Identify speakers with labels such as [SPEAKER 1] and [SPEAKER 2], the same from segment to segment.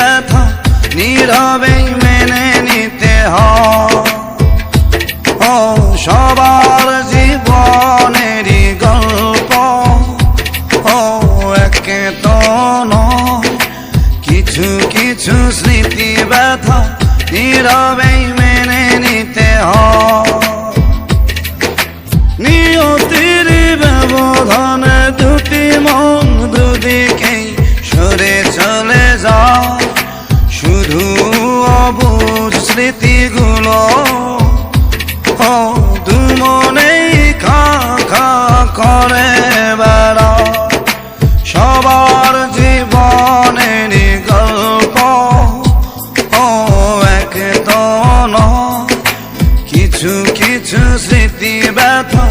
[SPEAKER 1] ব্যথা নীরবেই মেনে নিতে হয়। ও সবার জীবনেরই গল্প, ও একে তো নয়, কিছু কিছু স্মৃতি ব্যথা নীরবেই মেনে নিতে হয়। নিয়তির ব্যবধানে দুটি মন দুদিকেই সরে চলে যায়, শুধু অবুঝ স্মৃতিগুলো ও দু মনেই খা খা করে বেড়ায়। সবার জীবনেরই গল্প, ও এক তো নয়, কিছু কিছু স্মৃতি ব্যথা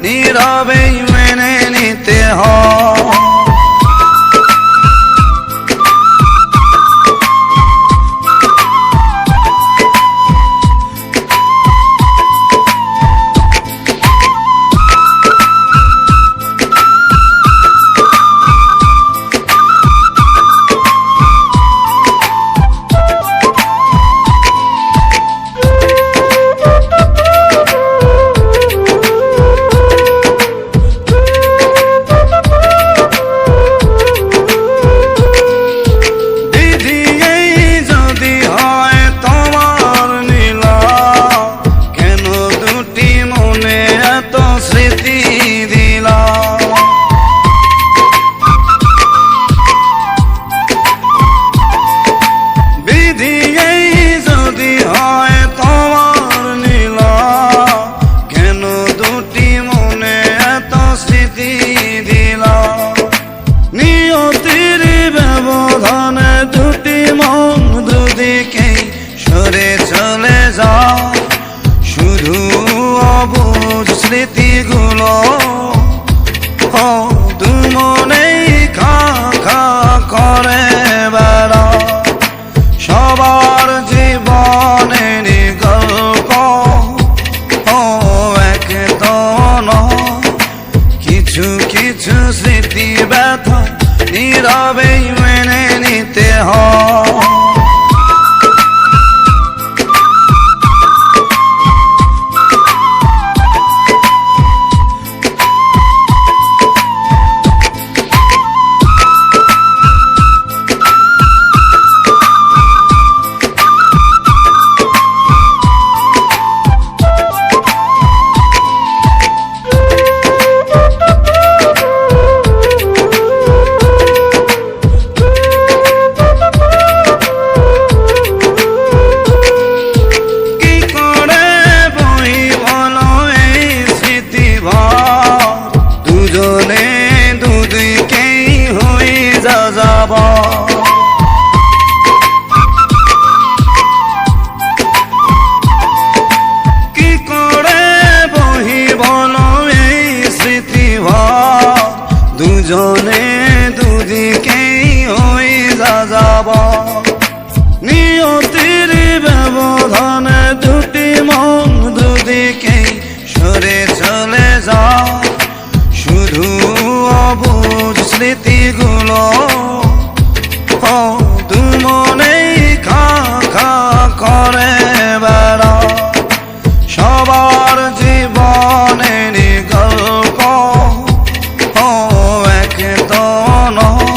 [SPEAKER 1] নীরবেই মেনে নিতে হয়। নিয়তির ব্যবধানে দুটি মন দুদিকেই সরে চলে যায়, শুধু অবুঝ স্মৃতিগুলো ও দু মনেই খা খা করে বেড়ায়। সবার জীবনেরই গল্প, ও এক তো নয়, কিছু কিছু স্মৃতি ব্যথা নীরবেই মেনে নিতে হয়। দুজনে দুদিকেই হয়ে যাব, কি করে বহি বলো এই স্মৃতি ভর, দুজনে দুদিকেই হয়ে যাব। নিয়তির ব্যবধানে দুটি মন দুদিকেই সরে চলে যায়, শুধু অবুঝ স্মৃতিগুলো ও দু মনেই খা খা করে বেড়ায়। সবার জীবনেরই গল্প, ও এক তো নয়,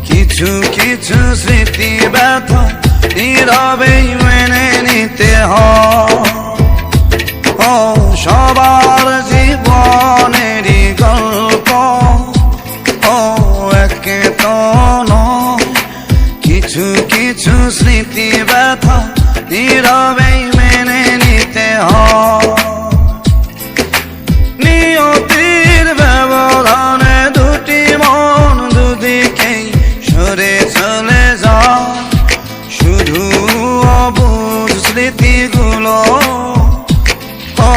[SPEAKER 1] কিছু কিছু স্মৃতি ব্যথা নীরবেই মেনে নিতে হয়। ও সবার জীবনেরই গল্প, ও এক তো নয়, কিছু কিছু স্মৃতি ব্যথা নীরবেই মেনে নিতে হয়। নিয়তির ব্যবধানে দুটি মন দুদিকেই সরে চলে যায়, শুধু অবুঝ স্মৃতিগুলো ও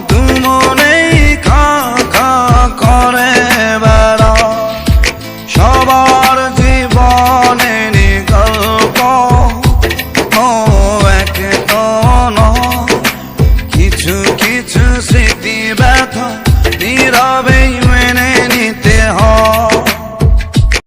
[SPEAKER 1] দু মনেই খা খা করে বেড়ায়। সবার জীবনেরই গল্প, ও এক তো